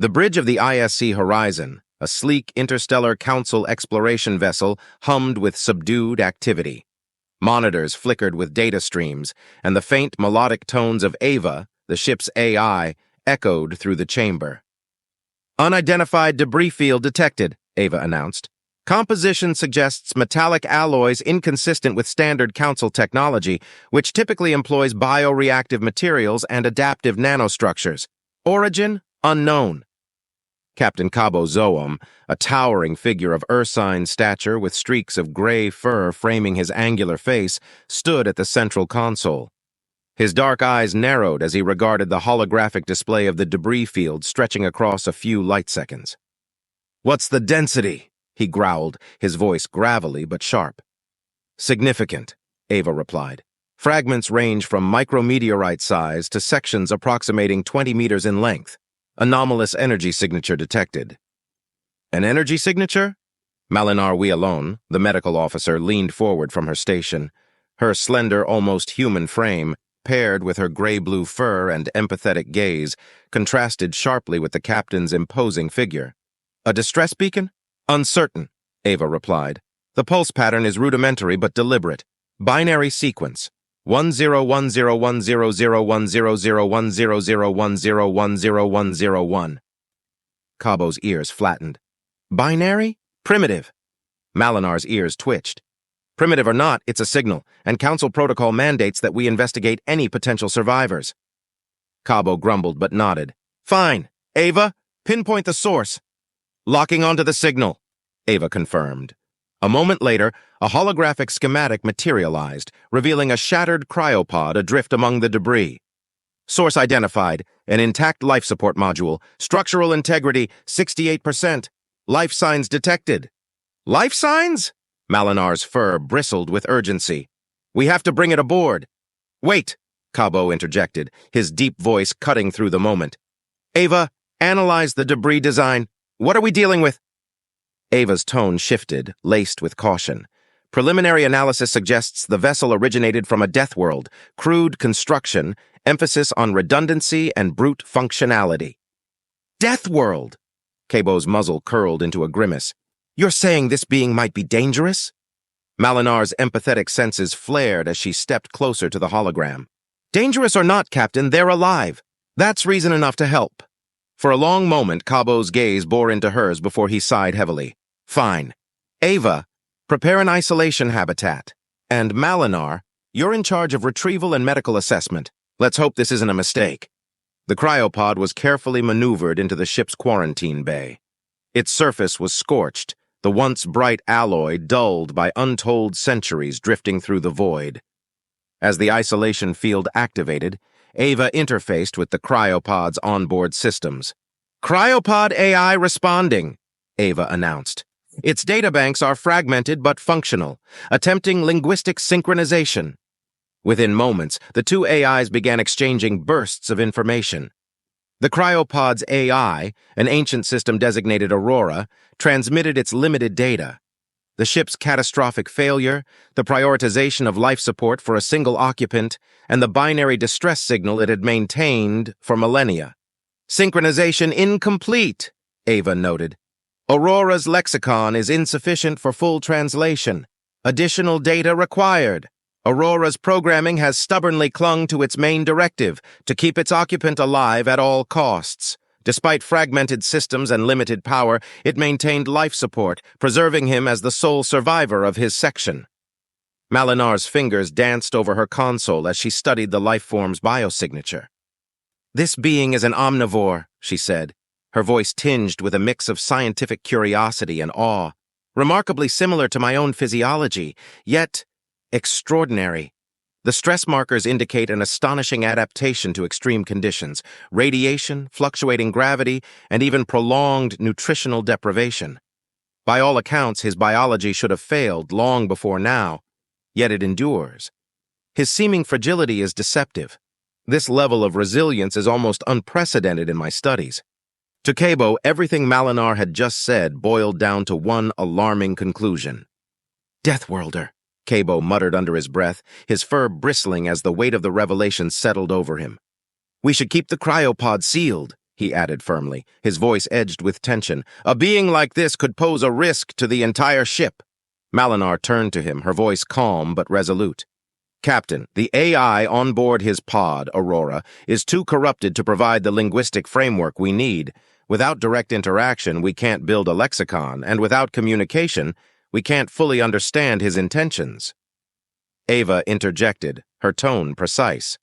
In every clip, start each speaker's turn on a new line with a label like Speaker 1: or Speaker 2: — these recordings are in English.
Speaker 1: The bridge of the ISC Horizon, a sleek interstellar council exploration vessel, hummed with subdued activity. Monitors flickered with data streams, and the faint melodic tones of Ava, the ship's AI, echoed through the chamber. Unidentified debris field detected, Ava announced. Composition suggests metallic alloys inconsistent with standard council technology, which typically employs bioreactive materials and adaptive nanostructures. Origin, unknown. Captain Cabo Zoom, a towering figure of ursine stature with streaks of gray fur framing his angular face, stood at the central console. His dark eyes narrowed as he regarded the holographic display of the debris field stretching across a few light seconds. "What's the density?" he growled, his voice gravelly but sharp. "Significant," Ava replied. "Fragments range from micrometeorite size to sections approximating 20 meters in length. Anomalous energy signature detected." "An energy signature?" Malinar Wialone, the medical officer, leaned forward from her station. Her slender, almost human frame, paired with her gray-blue fur and empathetic gaze, contrasted sharply with the captain's imposing figure. "A distress beacon?" "Uncertain," Ava replied. "The pulse pattern is rudimentary but deliberate. Binary sequence. 10101010101010101001. Cabo's ears flattened. "Binary? Primitive." Malinar's ears twitched. "Primitive or not, it's a signal, and Council protocol mandates that we investigate any potential survivors." Cabo grumbled but nodded. "Fine. Ava, pinpoint the source." "Locking onto the signal," Ava confirmed. A moment later, a holographic schematic materialized, revealing a shattered cryopod adrift among the debris. "Source identified. An intact life support module. Structural integrity, 68%. Life signs detected." "Life signs?" Malinar's fur bristled with urgency. "We have to bring it aboard." "Wait," Cabo interjected, his deep voice cutting through the moment. "Ava, analyze the debris design. What are we dealing with?" Ava's tone shifted, laced with caution. "Preliminary analysis suggests the vessel originated from a death world, crude construction, emphasis on redundancy and brute functionality." "Death world?" Cabo's muzzle curled into a grimace. "You're saying this being might be dangerous?" Malinar's empathetic senses flared as she stepped closer to the hologram. "Dangerous or not, Captain, they're alive. That's reason enough to help." For a long moment, Cabo's gaze bore into hers before he sighed heavily. "Fine. Ava, prepare an isolation habitat. And Malinar, you're in charge of retrieval and medical assessment. Let's hope this isn't a mistake." The cryopod was carefully maneuvered into the ship's quarantine bay. Its surface was scorched, the once bright alloy dulled by untold centuries drifting through the void. As the isolation field activated, Ava interfaced with the cryopod's onboard systems. "Cryopod AI responding," Ava announced. "Its databanks are fragmented but functional, attempting linguistic synchronization." Within moments, the two AIs began exchanging bursts of information. The cryopod's AI, an ancient system designated Aurora, transmitted its limited data. The ship's catastrophic failure, the prioritization of life support for a single occupant, and the binary distress signal it had maintained for millennia. "Synchronization incomplete," Ava noted. "Aurora's lexicon is insufficient for full translation. Additional data required. Aurora's programming has stubbornly clung to its main directive, to keep its occupant alive at all costs. Despite fragmented systems and limited power, it maintained life support, preserving him as the sole survivor of his section." Malinar's fingers danced over her console as she studied the lifeform's biosignature. "This being is an omnivore," she said, her voice tinged with a mix of scientific curiosity and awe. "Remarkably similar to my own physiology, yet extraordinary. The stress markers indicate an astonishing adaptation to extreme conditions, radiation, fluctuating gravity, and even prolonged nutritional deprivation. By all accounts, his biology should have failed long before now, yet it endures. His seeming fragility is deceptive. This level of resilience is almost unprecedented in my studies." To Cabo, everything Malinar had just said boiled down to one alarming conclusion. "Deathworlder," Cabo muttered under his breath, his fur bristling as the weight of the revelation settled over him. "We should keep the cryopod sealed," he added firmly, his voice edged with tension. A being like this could pose a risk to the entire ship. Malinar turned to him, her voice calm but resolute. Captain, the AI on board his pod, Aurora, is too corrupted to provide the linguistic framework we need. Without direct interaction, we can't build a lexicon, and without communication, we can't fully understand his intentions. Ava interjected, her tone precise.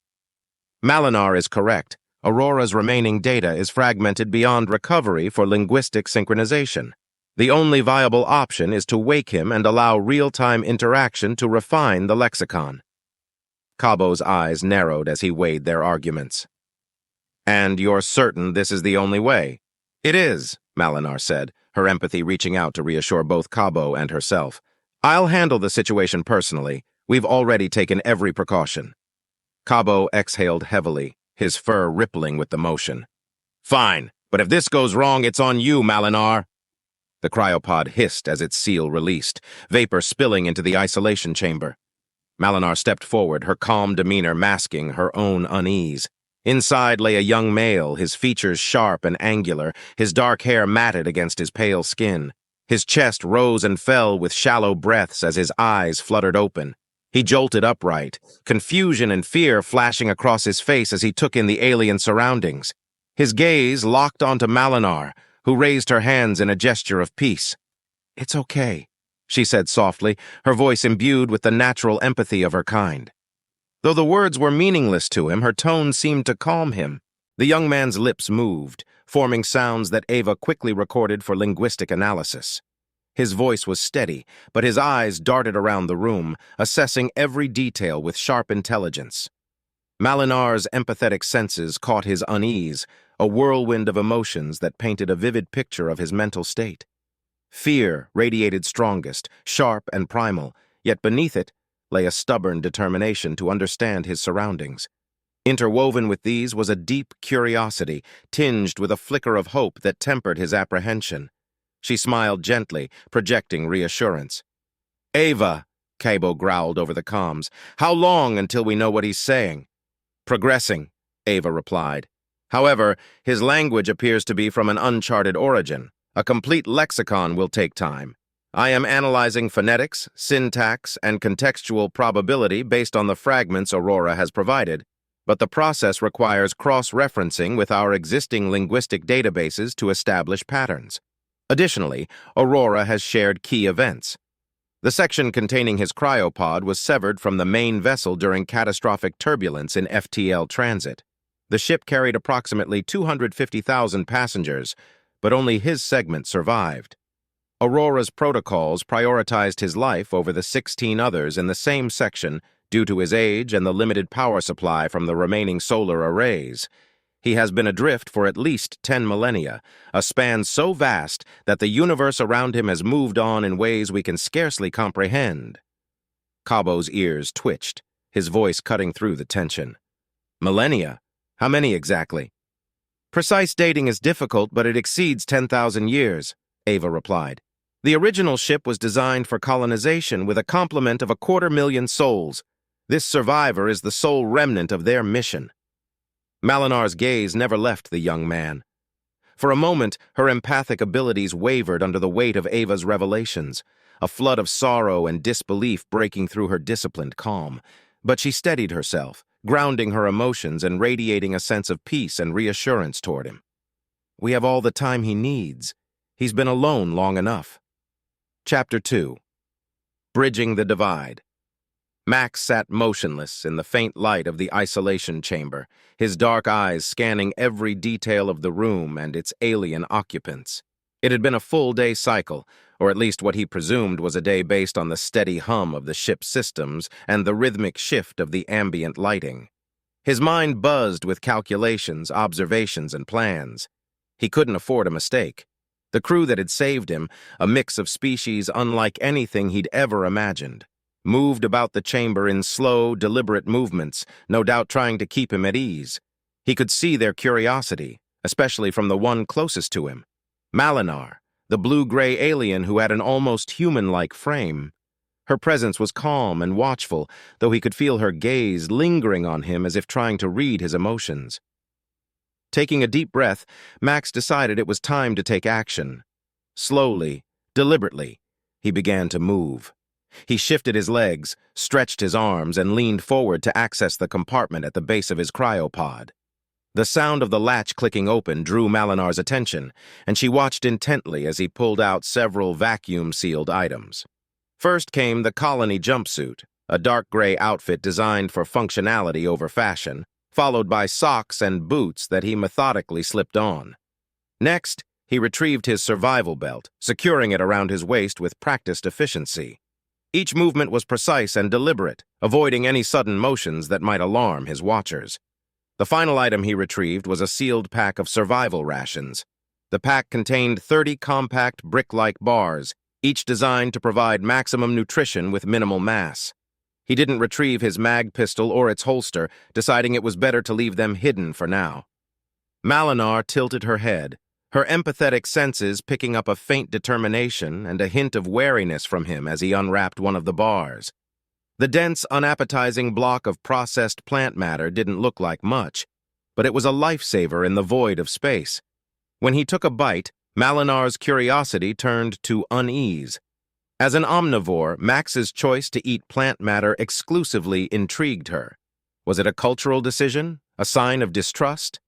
Speaker 1: Malinar is correct. Aurora's remaining data is fragmented beyond recovery for linguistic synchronization. The only viable option is to wake him and allow real-time interaction to refine the lexicon. Cabo's eyes narrowed as he weighed their arguments. And you're certain this is the only way? It is, Malinar said, her empathy reaching out to reassure both Cabo and herself. I'll handle the situation personally. We've already taken every precaution. Cabo exhaled heavily, his fur rippling with the motion. Fine, but if this goes wrong, it's on you, Malinar. The cryopod hissed as its seal released, vapor spilling into the isolation chamber. Malinar stepped forward, her calm demeanor masking her own unease. Inside lay a young male, his features sharp and angular, his dark hair matted against his pale skin. His chest rose and fell with shallow breaths as his eyes fluttered open. He jolted upright, confusion and fear flashing across his face as he took in the alien surroundings. His gaze locked onto Malinar, who raised her hands in a gesture of peace. It's okay, she said softly, her voice imbued with the natural empathy of her kind. Though the words were meaningless to him, her tone seemed to calm him. The young man's lips moved, forming sounds that Ava quickly recorded for linguistic analysis. His voice was steady, but his eyes darted around the room, assessing every detail with sharp intelligence. Malinar's empathetic senses caught his unease, a whirlwind of emotions that painted a vivid picture of his mental state. Fear radiated strongest, sharp and primal, yet beneath it lay a stubborn determination to understand his surroundings. Interwoven with these was a deep curiosity, tinged with a flicker of hope that tempered his apprehension. She smiled gently, projecting reassurance. Ava, Cabo growled over the comms, how long until we know what he's saying? Progressing, Ava replied. However, his language appears to be from an uncharted origin. A complete lexicon will take time. I am analyzing phonetics, syntax, and contextual probability based on the fragments Aurora has provided, but the process requires cross-referencing with our existing linguistic databases to establish patterns. Additionally, Aurora has shared key events. The section containing his cryopod was severed from the main vessel during catastrophic turbulence in FTL transit. The ship carried approximately 250,000 passengers, but only his segment survived. Aurora's protocols prioritized his life over the 16 others in the same section due to his age and the limited power supply from the remaining solar arrays. He has been adrift for at least 10 millennia, a span so vast that the universe around him has moved on in ways we can scarcely comprehend. Cabo's ears twitched, his voice cutting through the tension. Millennia? How many exactly? Precise dating is difficult, but it exceeds 10,000 years, Ava replied. The original ship was designed for colonization with a complement of 250,000 souls. This survivor is the sole remnant of their mission. Malinar's gaze never left the young man. For a moment, her empathic abilities wavered under the weight of Ava's revelations, a flood of sorrow and disbelief breaking through her disciplined calm. But she steadied herself, grounding her emotions and radiating a sense of peace and reassurance toward him. We have all the time he needs. He's been alone long enough. Chapter 2. Bridging the Divide. Max sat motionless in the faint light of the isolation chamber, his dark eyes scanning every detail of the room and its alien occupants. It had been a full-day cycle, or at least what he presumed was a day based on the steady hum of the ship's systems and the rhythmic shift of the ambient lighting. His mind buzzed with calculations, observations, and plans. He couldn't afford a mistake. The crew that had saved him, a mix of species unlike anything he'd ever imagined, moved about the chamber in slow, deliberate movements, no doubt trying to keep him at ease. He could see their curiosity, especially from the one closest to him, Malinar, the blue-gray alien who had an almost human-like frame. Her presence was calm and watchful, though he could feel her gaze lingering on him as if trying to read his emotions. Taking a deep breath, Max decided it was time to take action. Slowly, deliberately, he began to move. He shifted his legs, stretched his arms, and leaned forward to access the compartment at the base of his cryopod. The sound of the latch clicking open drew Malinar's attention, and she watched intently as he pulled out several vacuum-sealed items. First came the colony jumpsuit, a dark gray outfit designed for functionality over fashion, followed by socks and boots that he methodically slipped on. Next, he retrieved his survival belt, securing it around his waist with practiced efficiency. Each movement was precise and deliberate, avoiding any sudden motions that might alarm his watchers. The final item he retrieved was a sealed pack of survival rations. The pack contained 30 compact brick-like bars, each designed to provide maximum nutrition with minimal mass. He didn't retrieve his mag pistol or its holster, deciding it was better to leave them hidden for now. Malinar tilted her head, her empathetic senses picking up a faint determination and a hint of wariness from him as he unwrapped one of the bars. The dense, unappetizing block of processed plant matter didn't look like much, but it was a lifesaver in the void of space. When he took a bite, Malinar's curiosity turned to unease. As an omnivore, Max's choice to eat plant matter exclusively intrigued her. Was it a cultural decision? A sign of distrust?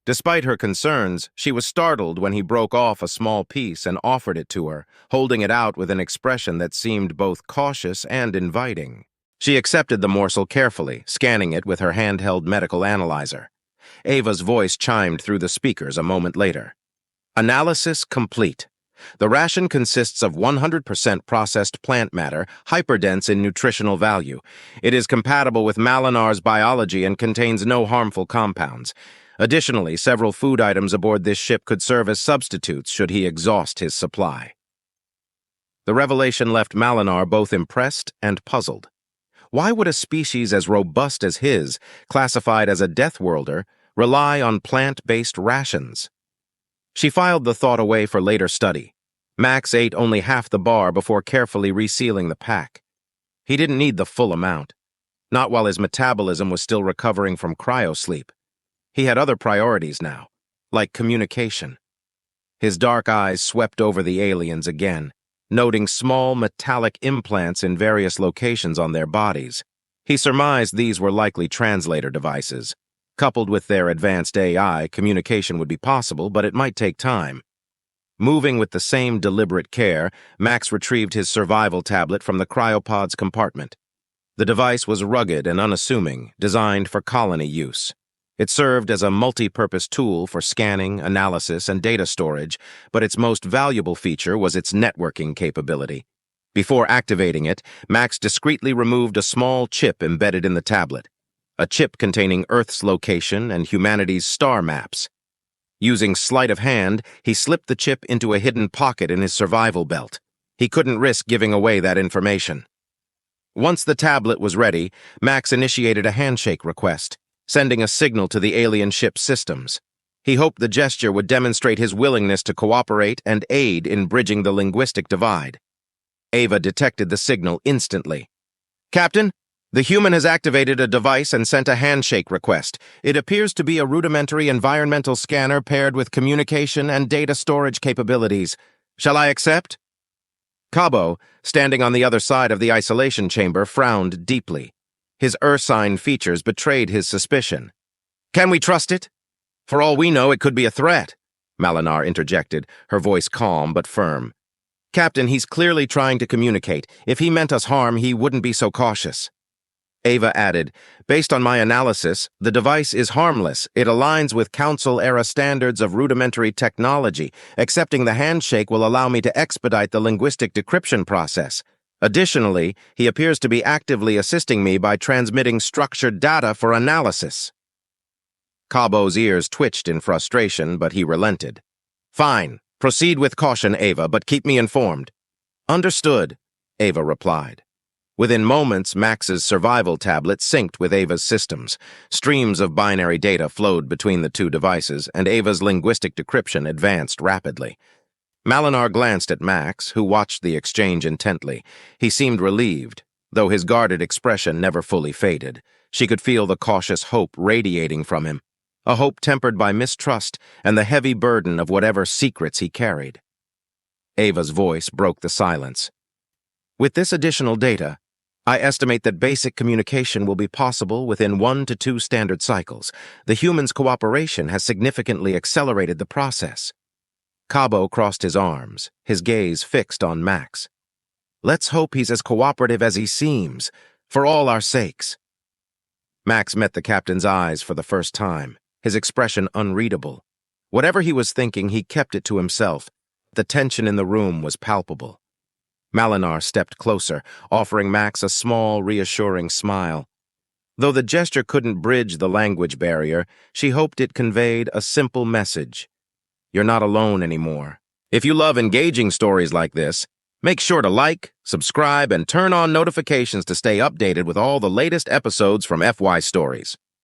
Speaker 1: Despite her concerns, she was startled when he broke off a small piece and offered it to her, holding it out with an expression that seemed both cautious and inviting. She accepted the morsel carefully, scanning it with her handheld medical analyzer. Ava's voice chimed through the speakers a moment later. Analysis complete. The ration consists of 100% processed plant matter, hyperdense in nutritional value. It is compatible with Malinar's biology and contains no harmful compounds. Additionally, several food items aboard this ship could serve as substitutes should he exhaust his supply. The revelation left Malinar both impressed and puzzled. Why would a species as robust as his, classified as a death-worlder, rely on plant-based rations? She filed the thought away for later study. Max ate only half the bar before carefully resealing the pack. He didn't need the full amount, not while his metabolism was still recovering from cryosleep. He had other priorities now, like communication. His dark eyes swept over the aliens again, noting small metallic implants in various locations on their bodies. He surmised these were likely translator devices. Coupled with their advanced AI, communication would be possible, but it might take time. Moving with the same deliberate care, Max retrieved his survival tablet from the cryopod's compartment. The device was rugged and unassuming, designed for colony use. It served as a multi-purpose tool for scanning, analysis, and data storage, but its most valuable feature was its networking capability. Before activating it, Max discreetly removed a small chip embedded in the tablet, a chip containing Earth's location and humanity's star maps. Using sleight of hand, he slipped the chip into a hidden pocket in his survival belt. He couldn't risk giving away that information. Once the tablet was ready, Max initiated a handshake request, sending a signal to the alien ship's systems. He hoped the gesture would demonstrate his willingness to cooperate and aid in bridging the linguistic divide. Ava detected the signal instantly. "Captain, the human has activated a device and sent a handshake request. It appears to be a rudimentary environmental scanner paired with communication and data storage capabilities. Shall I accept?" Cabo, standing on the other side of the isolation chamber, frowned deeply. His ursine features betrayed his suspicion. "Can we trust it? For all we know, it could be a threat," Malinar interjected, her voice calm but firm. "Captain, he's clearly trying to communicate. If he meant us harm, he wouldn't be so cautious." Ava added, "Based on my analysis, the device is harmless. It aligns with Council-era standards of rudimentary technology. Accepting the handshake will allow me to expedite the linguistic decryption process. Additionally, he appears to be actively assisting me by transmitting structured data for analysis." Cabo's ears twitched in frustration, but he relented. "Fine. Proceed with caution, Ava, but keep me informed." "Understood," Ava replied. Within moments, Max's survival tablet synced with Ava's systems. Streams of binary data flowed between the two devices, and Ava's linguistic decryption advanced rapidly. Malinar glanced at Max, who watched the exchange intently. He seemed relieved, though his guarded expression never fully faded. She could feel the cautious hope radiating from him. a hope tempered by mistrust and the heavy burden of whatever secrets he carried. Ava's voice broke the silence. With this additional data, I estimate that basic communication will be possible within 1 to 2 standard cycles. The humans' cooperation has significantly accelerated the process. Cabo crossed his arms, his gaze fixed on Max. Let's hope he's as cooperative as he seems, for all our sakes. Max met the captain's eyes for the first time, his expression unreadable. Whatever he was thinking, he kept it to himself. The tension in the room was palpable. Malinar stepped closer, offering Max a small, reassuring smile. Though the gesture couldn't bridge the language barrier, she hoped it conveyed a simple message. You're not alone anymore. If you love engaging stories like this, make sure to like, subscribe, and turn on notifications to stay updated with all the latest episodes from FY Stories.